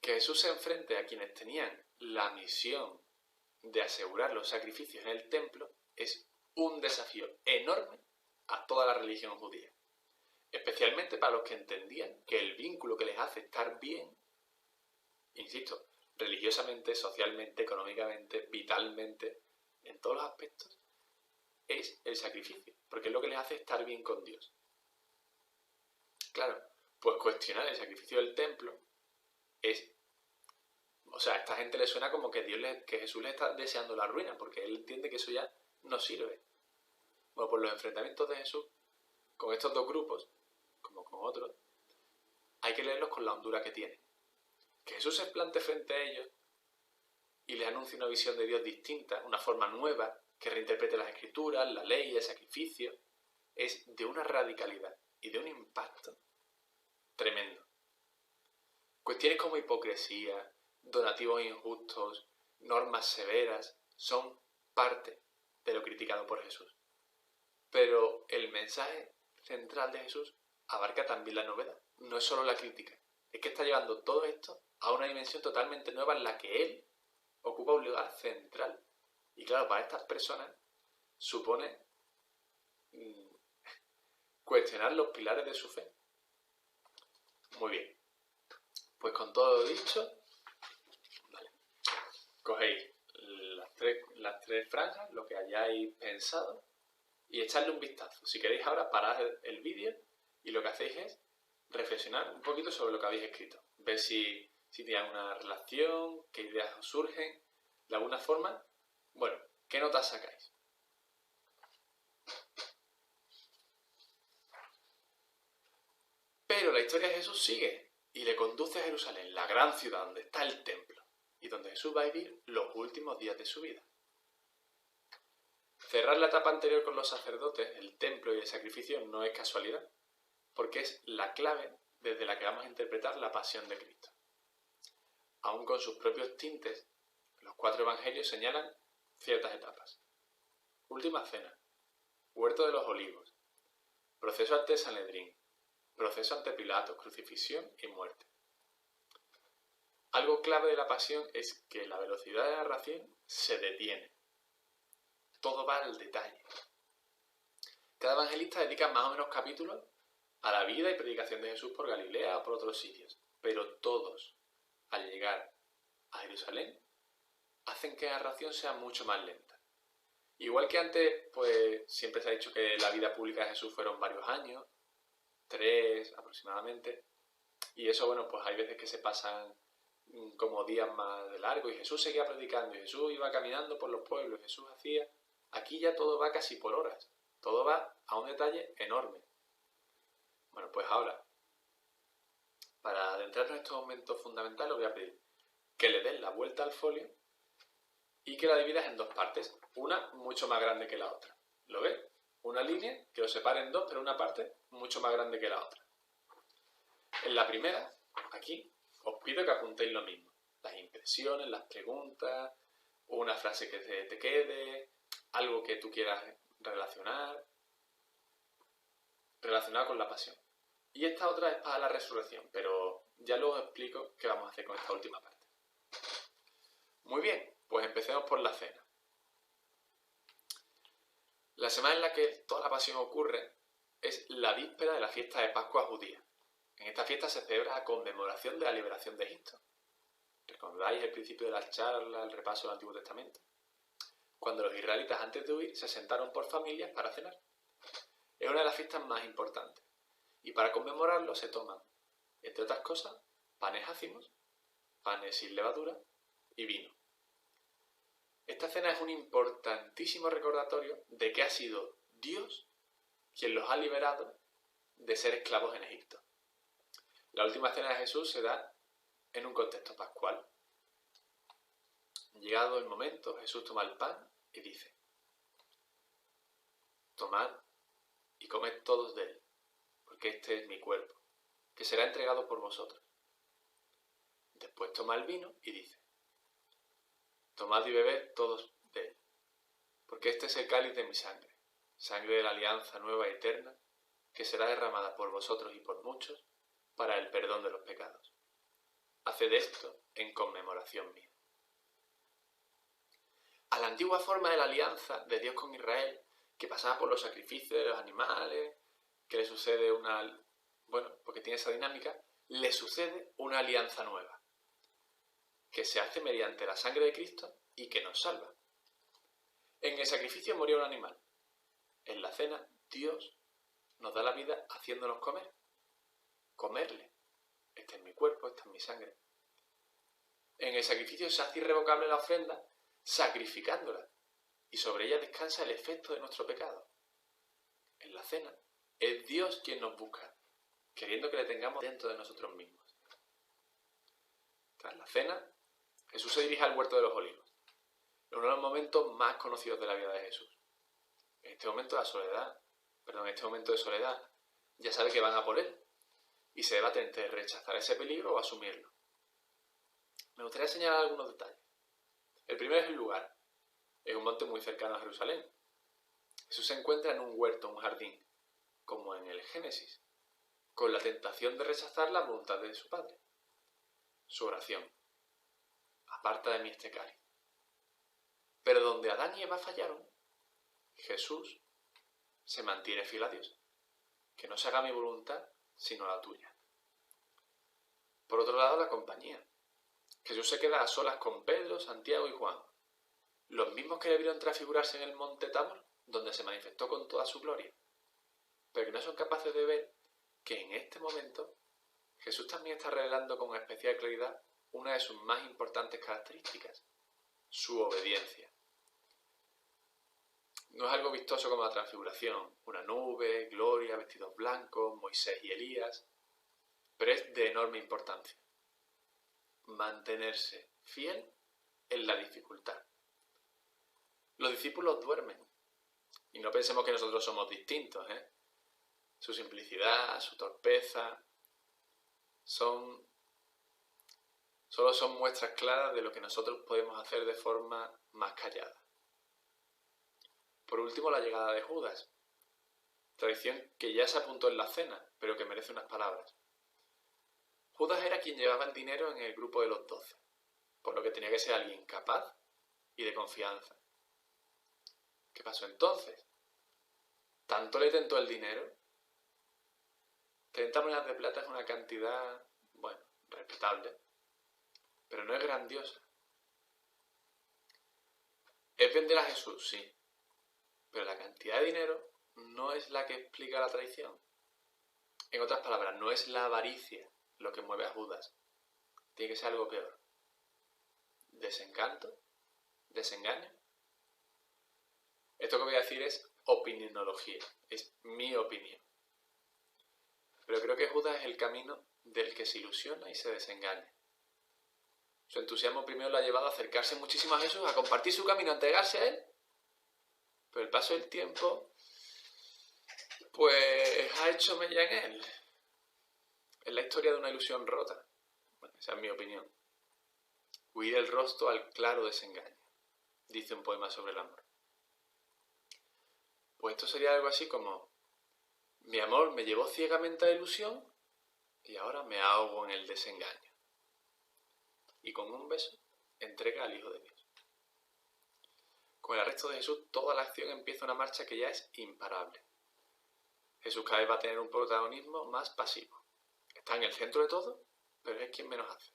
Que Jesús se enfrente a quienes tenían la misión de asegurar los sacrificios en el templo es un desafío enorme a toda la religión judía. Especialmente para los que entendían que el vínculo que les hace estar bien, insisto, religiosamente, socialmente, económicamente, vitalmente, en todos los aspectos, es el sacrificio, porque es lo que les hace estar bien con Dios. Claro, pues cuestionar el sacrificio del templo es... O sea, a esta gente le suena como que Jesús le está deseando la ruina, porque él entiende que eso ya no sirve. Bueno, pues los enfrentamientos de Jesús con estos dos grupos, como con otros, hay que leerlos con la hondura que tienen. Que Jesús se plante frente a ellos y les anuncie una visión de Dios distinta, una forma nueva, que reinterprete las escrituras, la ley, el sacrificio, es de una radicalidad y de un impacto tremendo. Cuestiones como hipocresía, donativos injustos, normas severas, son parte de lo criticado por Jesús. Pero el mensaje central de Jesús abarca también la novedad, no es solo la crítica, es que está llevando todo esto a una dimensión totalmente nueva en la que Él ocupa un lugar central. Y claro, para estas personas supone cuestionar los pilares de su fe. Muy bien, pues con todo lo dicho, vale, cogéis las tres franjas, lo que hayáis pensado, y echarle un vistazo. Si queréis ahora, parad el vídeo y lo que hacéis es reflexionar un poquito sobre lo que habéis escrito. Ver si tiene alguna relación, qué ideas os surgen, de alguna forma. Bueno, ¿qué notas sacáis? Pero la historia de Jesús sigue y le conduce a Jerusalén, la gran ciudad donde está el templo y donde Jesús va a vivir los últimos días de su vida. Cerrar la etapa anterior con los sacerdotes, el templo y el sacrificio no es casualidad, porque es la clave desde la que vamos a interpretar la pasión de Cristo. Aún con sus propios tintes, los 4 evangelios señalan ciertas etapas. Última cena, huerto de los olivos, proceso ante Sanedrín, proceso ante Pilato, crucifixión y muerte. Algo clave de la pasión es que la velocidad de la narración se detiene. Todo va al detalle. Cada evangelista dedica más o menos capítulos a la vida y predicación de Jesús por Galilea o por otros sitios, pero todos, al llegar a Jerusalén, hacen que la narración sea mucho más lenta. Igual que antes, pues siempre se ha dicho que la vida pública de Jesús fueron varios años, 3 aproximadamente, y eso, bueno, pues hay veces que se pasan como días más de largo, y Jesús seguía predicando, y Jesús iba caminando por los pueblos, Jesús hacía... Aquí ya todo va casi por horas, todo va a un detalle enorme. Bueno, pues ahora, para adentrarnos en estos momentos fundamentales, os voy a pedir que le den la vuelta al folio y que la dividas en 2 partes, una mucho más grande que la otra. ¿Lo ves? Una línea que os separe en 2, pero una parte mucho más grande que la otra. En la primera, aquí, os pido que apuntéis lo mismo. Las impresiones, las preguntas, una frase que te quede, algo que tú quieras relacionado con la pasión. Y esta otra es para la resurrección, pero ya luego os explico qué vamos a hacer con esta última parte. Muy bien, pues empecemos por la cena. La semana en la que toda la pasión ocurre es la víspera de la fiesta de Pascua judía. En esta fiesta se celebra la conmemoración de la liberación de Egipto. ¿Recordáis el principio de la charla, el repaso del Antiguo Testamento? Cuando los israelitas antes de huir se sentaron por familias para cenar. Es una de las fiestas más importantes. Y para conmemorarlo se toman, entre otras cosas, panes ácimos, panes sin levadura y vino. Esta cena es un importantísimo recordatorio de que ha sido Dios quien los ha liberado de ser esclavos en Egipto. La última cena de Jesús se da en un contexto pascual. Llegado el momento, Jesús toma el pan y dice: tomad y comed todos de él, porque este es mi cuerpo, que será entregado por vosotros. Pues toma el vino y dice: tomad y bebed todos de él, porque este es el cáliz de mi sangre, sangre de la alianza nueva y eterna, que será derramada por vosotros y por muchos para el perdón de los pecados. Haced esto en conmemoración mía. A la antigua forma de la alianza de Dios con Israel, que pasaba por los sacrificios de los animales, que le sucede porque tiene esa dinámica, le sucede una alianza nueva, que se hace mediante la sangre de Cristo y que nos salva. En el sacrificio moría un animal. En la cena, Dios nos da la vida haciéndonos comerle. Este es mi cuerpo, esta es mi sangre. En el sacrificio se hace irrevocable la ofrenda, sacrificándola, y sobre ella descansa el efecto de nuestro pecado. En la cena, es Dios quien nos busca, queriendo que le tengamos dentro de nosotros mismos. Tras la cena, Jesús se dirige al huerto de los olivos, en uno de los momentos más conocidos de la vida de Jesús. En este momento de soledad, ya sabe que van a por él, y se debate entre rechazar ese peligro o asumirlo. Me gustaría señalar algunos detalles. El primero es el lugar. Es un monte muy cercano a Jerusalén. Jesús se encuentra en un huerto, un jardín, como en el Génesis, con la tentación de rechazar la voluntad de su Padre. Su oración: aparta de mí este cáliz. Pero donde Adán y Eva fallaron, Jesús se mantiene fiel a Dios. Que no se haga mi voluntad, sino la tuya. Por otro lado, la compañía. Jesús se queda a solas con Pedro, Santiago y Juan, los mismos que le vieron transfigurarse en el monte Tabor, donde se manifestó con toda su gloria, pero que no son capaces de ver que en este momento Jesús también está revelando con especial claridad una de sus más importantes características: su obediencia. No es algo vistoso como la transfiguración, una nube, gloria, vestidos blancos, Moisés y Elías, pero es de enorme importancia. Mantenerse fiel en la dificultad. Los discípulos duermen, y no pensemos que nosotros somos distintos, Su simplicidad, su torpeza, solo son muestras claras de lo que nosotros podemos hacer de forma más callada. Por último, la llegada de Judas, tradición que ya se apuntó en la cena, pero que merece unas palabras. Judas era quien llevaba el dinero en el grupo de los 12, por lo que tenía que ser alguien capaz y de confianza. ¿Qué pasó entonces? ¿Tanto le tentó el dinero? 30 monedas de plata es una cantidad, respetable, pero no es grandiosa. Es vender a Jesús, sí, pero la cantidad de dinero no es la que explica la traición. En otras palabras, no es la avaricia lo que mueve a Judas. Tiene que ser algo peor. ¿Desencanto? ¿Desengaño? Esto que voy a decir es opinionología, es mi opinión. Pero creo que Judas es el camino del que se ilusiona y se desengaña. Su entusiasmo primero lo ha llevado a acercarse muchísimo a Jesús, a compartir su camino, a entregarse a él. Pero el paso del tiempo, ha hecho mella en él. Es la historia de una ilusión rota. Esa es mi opinión. Huir el rostro al claro desengaño, dice un poema sobre el amor. Pues esto sería algo así como: mi amor me llevó ciegamente a la ilusión y ahora me ahogo en el desengaño. Y con un beso entrega al Hijo de Dios. Con el arresto de Jesús, toda la acción empieza una marcha que ya es imparable. Jesús cada vez va a tener un protagonismo más pasivo. Está en el centro de todo, pero es quien menos hace.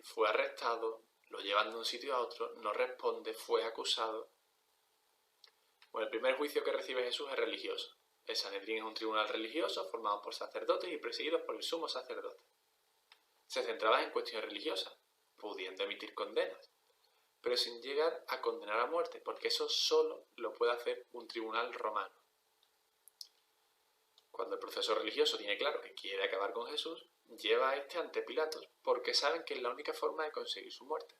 Fue arrestado, lo llevan de un sitio a otro, no responde, fue acusado. El primer juicio que recibe Jesús es religioso. El Sanedrín es un tribunal religioso formado por sacerdotes y presididos por el sumo sacerdote. Se centraba en cuestiones religiosas, pudiendo emitir condenas, pero sin llegar a condenar a muerte, porque eso solo lo puede hacer un tribunal romano. Cuando el proceso religioso tiene claro que quiere acabar con Jesús, lleva a este ante Pilatos, porque saben que es la única forma de conseguir su muerte.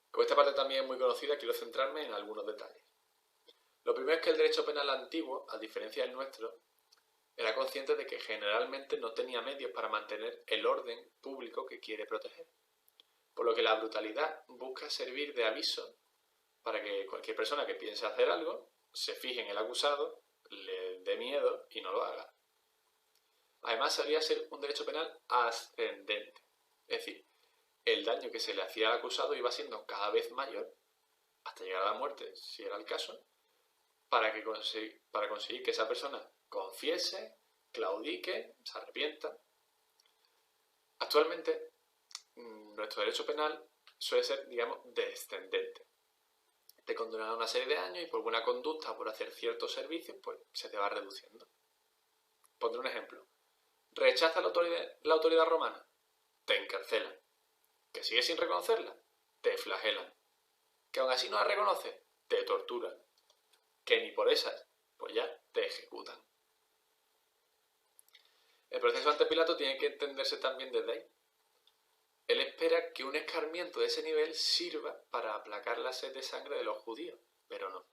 Como esta parte también es muy conocida, quiero centrarme en algunos detalles. Lo primero es que el derecho penal antiguo, a diferencia del nuestro, Era consciente de que generalmente no tenía medios para mantener el orden público que quiere proteger, por lo que la brutalidad busca servir de aviso para que cualquier persona que piense hacer algo se fije en el acusado, le dé miedo y no lo haga. Además, solía ser un derecho penal ascendente, es decir, el daño que se le hacía al acusado iba siendo cada vez mayor, hasta llegar a la muerte, si era el caso, para conseguir que esa persona confiese, claudique, se arrepienta. Actualmente, nuestro derecho penal suele ser, digamos, descendente. Te condenan a una serie de años y por buena conducta, por hacer ciertos servicios, pues se te va reduciendo. Pondré un ejemplo. ¿Rechaza la autoridad romana? Te encarcelan. ¿Que sigues sin reconocerla? Te flagelan. ¿Que aún así no la reconoces? Te torturan. ¿Que ni por esas? Pues ya te ejecutan. El proceso ante Pilato tiene que entenderse también desde ahí. Él espera que un escarmiento de ese nivel sirva para aplacar la sed de sangre de los judíos, pero no.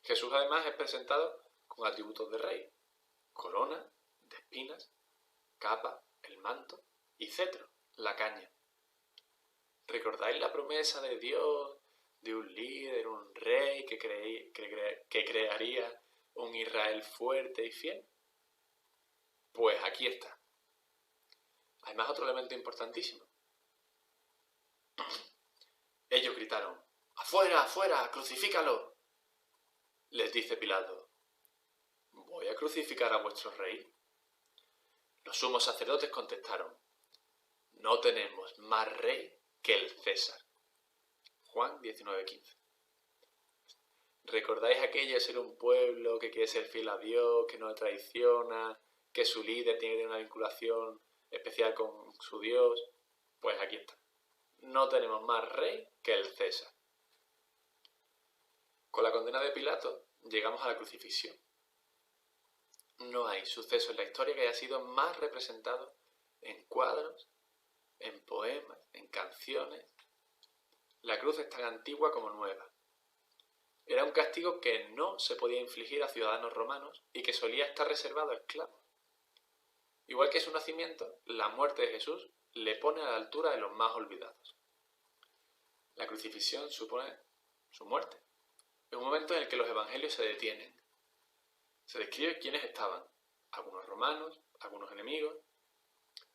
Jesús además es presentado con atributos de rey: corona de espinas, capa, el manto y cetro, la caña. ¿Recordáis la promesa de Dios de un líder, un rey que crearía un Israel fuerte y fiel? Pues aquí está. Además, otro elemento importantísimo. Ellos gritaron: ¡afuera, afuera, crucifícalo! Les dice Pilato: ¿voy a crucificar a vuestro rey? Los sumos sacerdotes contestaron: no tenemos más rey que el César. Juan 19:15. ¿Recordáis aquello de ser un pueblo que quiere ser fiel a Dios, que no le traiciona, que su líder tiene que tener una vinculación especial con su Dios? Pues aquí está. No tenemos más rey que el César. Con la condena de Pilato llegamos a la crucifixión. No hay suceso en la historia que haya sido más representado en cuadros, en poemas, en canciones. La cruz es tan antigua como nueva. Era un castigo que no se podía infligir a ciudadanos romanos y que solía estar reservado a esclavos. Igual que su nacimiento, la muerte de Jesús le pone a la altura de los más olvidados. La crucifixión supone su muerte. Es un momento en el que los evangelios se detienen. Se describe quiénes estaban: algunos romanos, algunos enemigos,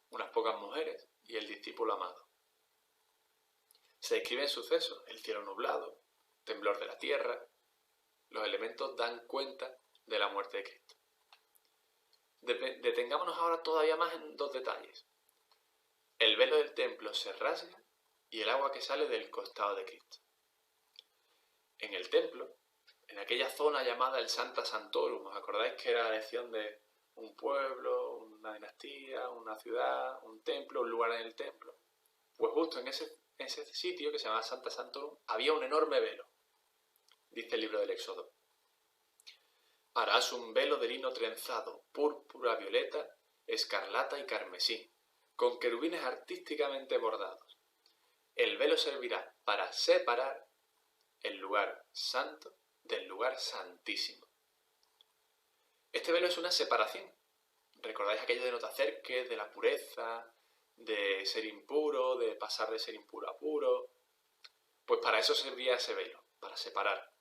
unas pocas mujeres y el discípulo amado. Se describen sucesos: el cielo nublado, temblor de la tierra. Los elementos dan cuenta de la muerte de Cristo. Detengámonos ahora todavía más en dos detalles. El velo del templo se rasga y el agua que sale del costado de Cristo. En el templo, en aquella zona llamada el Sancta Sanctorum, ¿os acordáis que era la elección de un pueblo, una dinastía, una ciudad, un templo, un lugar en el templo? Pues justo en ese sitio que se llama Sancta Sanctorum había un enorme velo. Dice el libro del Éxodo: harás un velo de lino trenzado, púrpura, violeta, escarlata y carmesí, con querubines artísticamente bordados. El velo servirá para separar el lugar santo del lugar santísimo. Este velo es una separación. ¿Recordáis aquello de no te acerques, de la pureza, de ser impuro, de pasar de ser impuro a puro? Pues para eso servía ese velo, para separar.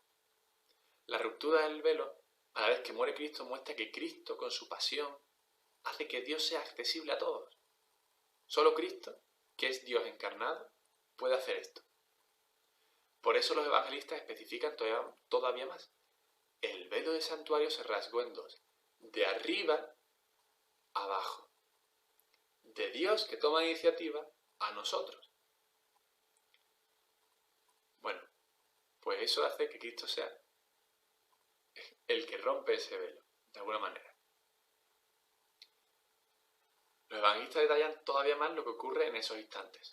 La ruptura del velo, a la vez que muere Cristo, muestra que Cristo, con su pasión, hace que Dios sea accesible a todos. Solo Cristo, que es Dios encarnado, puede hacer esto. Por eso los evangelistas especifican todavía más. El velo del santuario se rasgó en dos: de arriba a abajo. De Dios, que toma iniciativa, a nosotros. Bueno, pues eso hace que Cristo sea el que rompe ese velo, de alguna manera. Los evangelistas detallan todavía más lo que ocurre en esos instantes.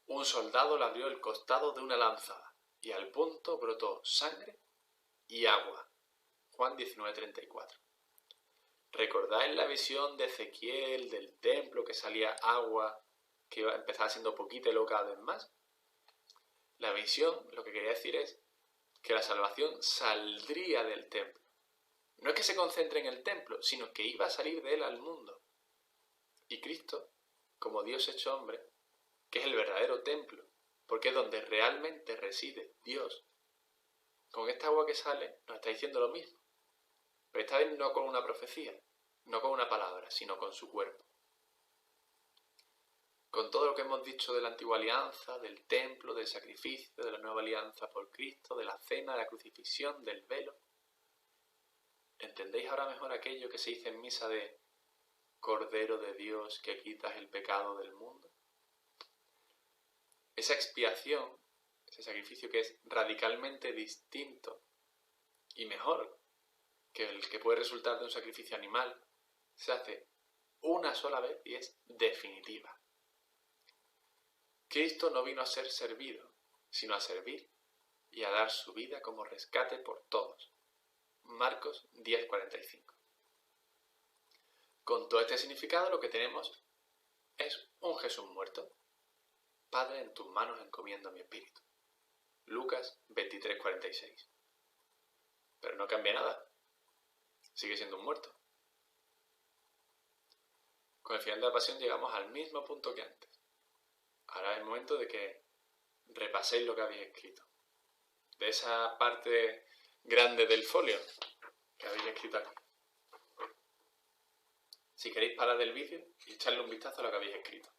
Un soldado le abrió el costado de una lanzada y al punto brotó sangre y agua. Juan 19:34. ¿Recordáis la visión de Ezequiel del templo, que salía agua, que iba a empezar siendo poquita y luego cada vez más? La visión lo que quería decir es que la salvación saldría del templo. No es que se concentre en el templo, sino que iba a salir de él al mundo. Y Cristo, como Dios hecho hombre, que es el verdadero templo, porque es donde realmente reside Dios, con esta agua que sale nos está diciendo lo mismo. Pero esta vez no con una profecía, no con una palabra, sino con su cuerpo. Con todo lo que hemos dicho de la antigua alianza, del templo, del sacrificio, de la nueva alianza por Cristo, de la cena, de la crucifixión, del velo, ¿entendéis ahora mejor aquello que se dice en misa de Cordero de Dios que quitas el pecado del mundo? Esa expiación, ese sacrificio que es radicalmente distinto y mejor que el que puede resultar de un sacrificio animal, se hace una sola vez y es definitiva. Cristo no vino a ser servido, sino a servir y a dar su vida como rescate por todos. Marcos 10:45. Con todo este significado lo que tenemos es un Jesús muerto. Padre, en tus manos encomiendo mi espíritu. Lucas 23:46. Pero no cambia nada. Sigue siendo un muerto. Con el final de la pasión llegamos al mismo punto que antes. Ahora es el momento de que repaséis lo que habéis escrito. De esa parte grande del folio que habéis escrito aquí. Si queréis parar del vídeo y echarle un vistazo a lo que habéis escrito.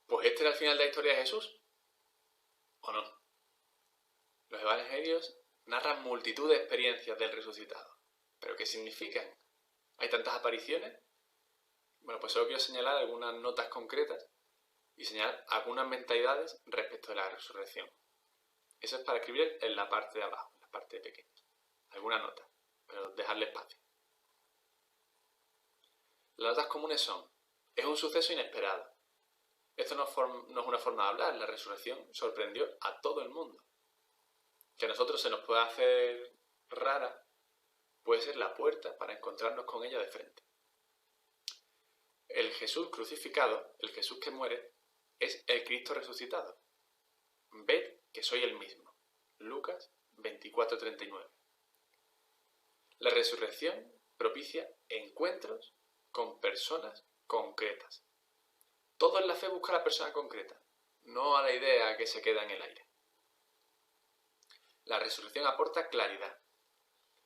Pues este era el final de la historia de Jesús. ¿O no? Los evangelios narran multitud de experiencias del resucitado. ¿Pero qué significan? ¿Hay tantas apariciones? Bueno, pues solo quiero señalar algunas notas concretas y señalar algunas mentalidades respecto de la resurrección. Eso es para escribir en la parte de abajo, en la parte pequeña. Alguna nota, pero dejarle espacio. Las notas comunes son: es un suceso inesperado. Esto no es una forma de hablar, la resurrección sorprendió a todo el mundo. Que a nosotros se nos pueda hacer rara, puede ser la puerta para encontrarnos con ella de frente. El Jesús crucificado, el Jesús que muere, es el Cristo resucitado. Ved que soy el mismo. Lucas 24:39. La resurrección propicia encuentros con personas concretas. Todo en la fe busca a la persona concreta, no a la idea que se queda en el aire. La resurrección aporta claridad.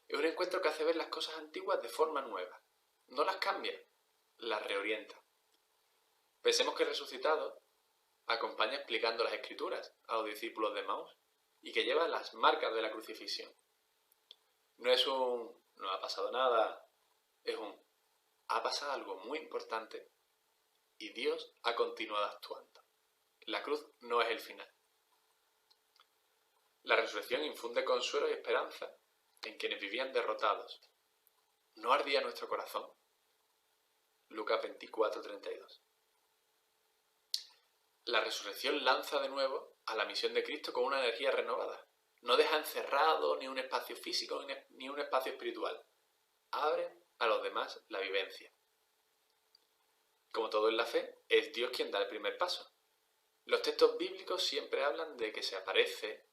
Es un encuentro que hace ver las cosas antiguas de forma nueva. No las cambia, las reorienta. Pensemos que el resucitado acompaña explicando las Escrituras a los discípulos de Emaús y que lleva las marcas de la crucifixión. No es no ha pasado nada, es ha pasado algo muy importante y Dios ha continuado actuando. La cruz no es el final. La resurrección infunde consuelo y esperanza en quienes vivían derrotados. ¿No ardía nuestro corazón? Lucas 24:32. La resurrección lanza de nuevo a la misión de Cristo con una energía renovada. No deja encerrado ni un espacio físico ni un espacio espiritual. Abre a los demás la vivencia. Como todo en la fe, es Dios quien da el primer paso. Los textos bíblicos siempre hablan de que se aparece,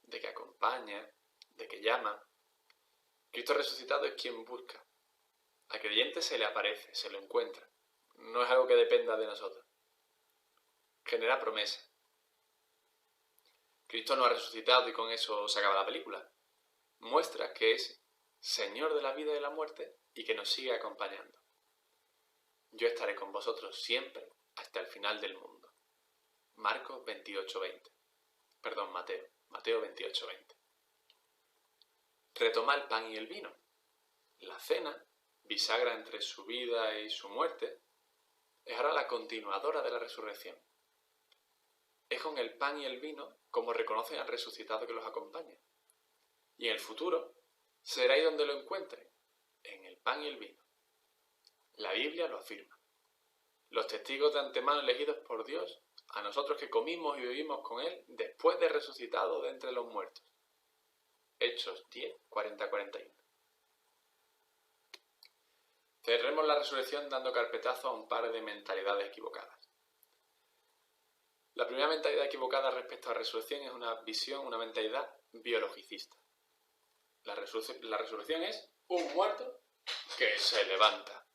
de que acompaña, de que llama. Cristo resucitado es quien busca. Al creyente se le aparece, se lo encuentra. No es algo que dependa de nosotros. Genera promesa. Cristo no ha resucitado y con eso se acaba la película. Muestra que es Señor de la vida y de la muerte y que nos sigue acompañando. Yo estaré con vosotros siempre hasta el final del mundo. Marcos 28:20. Perdón, Mateo 28:20. Retoma el pan y el vino. La cena, bisagra entre su vida y su muerte, es ahora la continuadora de la resurrección. Es con el pan y el vino como reconocen al resucitado que los acompaña. Y en el futuro será ahí donde lo encuentren, en el pan y el vino. La Biblia lo afirma. Los testigos de antemano elegidos por Dios, a nosotros que comimos y vivimos con Él después de resucitado de entre los muertos. Hechos 10, 40-41. Cerremos la resurrección dando carpetazo a un par de mentalidades equivocadas. La primera mentalidad equivocada respecto a la resurrección es una visión, una mentalidad biologicista. La resurrección es un muerto que se levanta.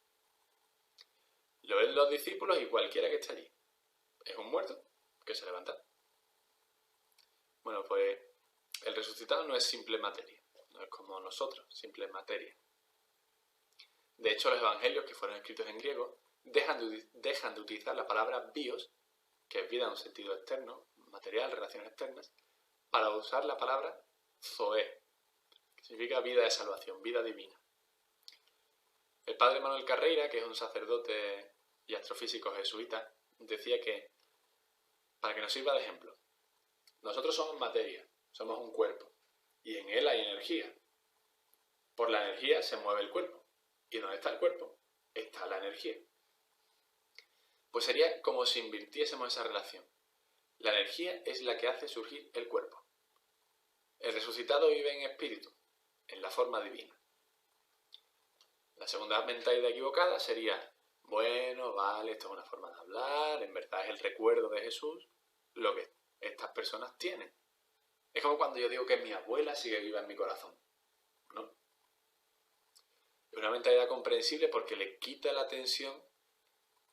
Lo ven los discípulos y cualquiera que esté allí. Es un muerto que se levanta. Bueno, pues el resucitado no es simple materia. No es como nosotros, simple materia. De hecho, los evangelios que fueron escritos en griego dejan de utilizar la palabra bios, que es vida en un sentido externo, material, relaciones externas, para usar la palabra zoe, que significa vida de salvación, vida divina. El padre Manuel Carreira, que es un sacerdote y astrofísico jesuita, decía que, para que nos sirva de ejemplo, nosotros somos materia, somos un cuerpo, y en él hay energía. Por la energía se mueve el cuerpo, y donde está el cuerpo, está la energía. Pues sería como si invirtiésemos esa relación. La energía es la que hace surgir el cuerpo. El resucitado vive en espíritu, en la forma divina. La segunda mentalidad equivocada sería, bueno, vale, esto es una forma de hablar, en verdad es el recuerdo de Jesús lo que estas personas tienen. Es como cuando yo digo que mi abuela sigue viva en mi corazón, ¿no? Es una mentalidad comprensible porque le quita la tensión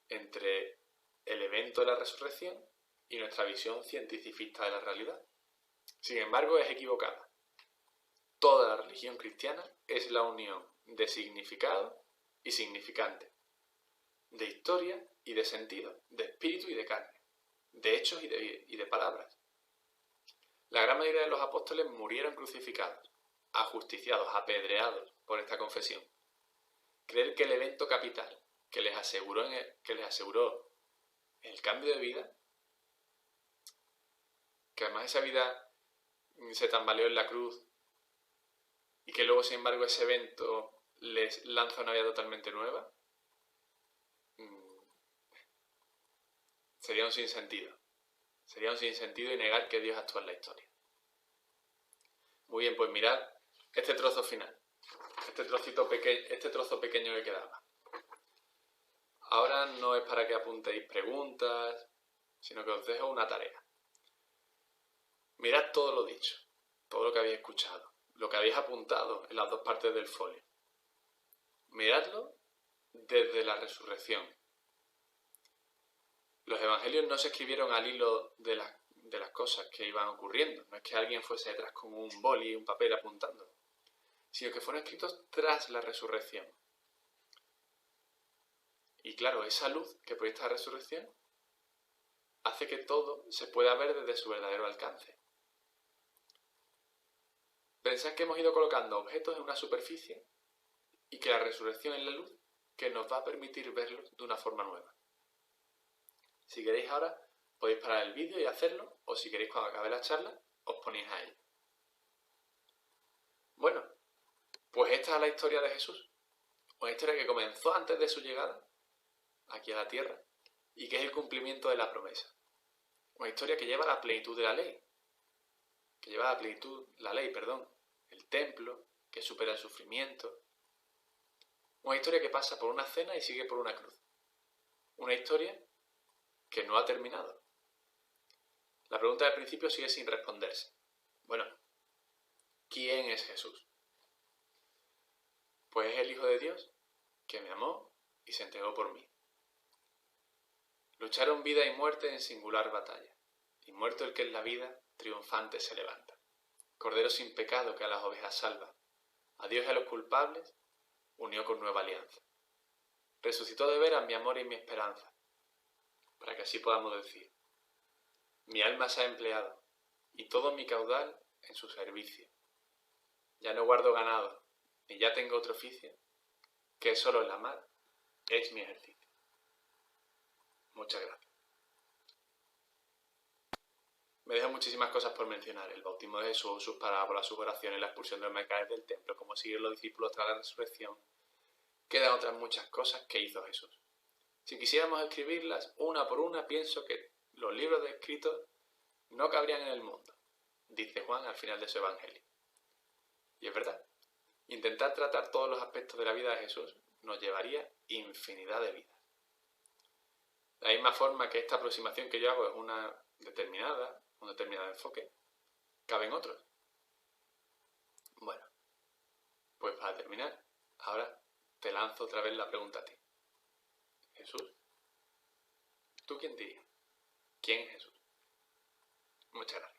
entre el evento de la resurrección y nuestra visión cientificista de la realidad. Sin embargo, es equivocada. Toda la religión cristiana es la unión de significado y significante, de historia y de sentido, de espíritu y de carne, de hechos y de palabras. La gran mayoría de los apóstoles murieron crucificados, ajusticiados, apedreados por esta confesión. Creer que el evento capital que les aseguró el cambio de vida, que además esa vida se tambaleó en la cruz y que luego, sin embargo, ese evento les lanza una vida totalmente nueva, sería un sinsentido. Sería un sinsentido y negar que Dios actúa en la historia. Muy bien, pues mirad este trozo final, este trozo pequeño que quedaba. Ahora no es para que apuntéis preguntas, sino que os dejo una tarea. Mirad todo lo dicho, todo lo que habéis escuchado, lo que habéis apuntado en las dos partes del folio. Miradlo desde la resurrección. Los evangelios no se escribieron al hilo de las cosas que iban ocurriendo. No es que alguien fuese detrás con un boli y un papel apuntando, sino que fueron escritos tras la resurrección. Y claro, esa luz que proyecta la resurrección hace que todo se pueda ver desde su verdadero alcance. Pensad que hemos ido colocando objetos en una superficie y que la resurrección es la luz que nos va a permitir verlos de una forma nueva. Si queréis ahora, podéis parar el vídeo y hacerlo, o si queréis cuando acabe la charla, os ponéis a ello. Bueno, pues esta es la historia de Jesús. Una historia que comenzó antes de su llegada aquí a la tierra y que es el cumplimiento de la promesa. Una historia que lleva a la plenitud de la ley. Que lleva a la plenitud, el templo, que supera el sufrimiento. Una historia que pasa por una cena y sigue por una cruz. Una historia que no ha terminado. La pregunta del principio sigue sin responderse. Bueno, ¿quién es Jesús? Pues es el Hijo de Dios que me amó y se entregó por mí. Lucharon vida y muerte en singular batalla, y muerto el que es la vida, triunfante se levanta. Cordero sin pecado que a las ovejas salva, a Dios y a los culpables unió con nueva alianza. Resucitó de veras mi amor y mi esperanza, para que así podamos decir, mi alma se ha empleado, y todo mi caudal en su servicio. Ya no guardo ganado, ni ya tengo otro oficio, que solo el amar es mi ejercicio. Muchas gracias. Me dejan muchísimas cosas por mencionar. El bautismo de Jesús, sus parábolas, sus oraciones, la expulsión de los mercaderes del templo, cómo seguir los discípulos tras la resurrección. Quedan otras muchas cosas que hizo Jesús. Si quisiéramos escribirlas una por una, pienso que los libros de escritos no cabrían en el mundo, dice Juan al final de su evangelio. Y es verdad. Intentar tratar todos los aspectos de la vida de Jesús nos llevaría infinidad de vidas. De la misma forma que esta aproximación que yo hago es una determinada, un determinado enfoque, caben otros. Bueno, pues para terminar, ahora te lanzo otra vez la pregunta a ti. Jesús, ¿tú quién dirías? ¿Quién es Jesús? Muchas gracias.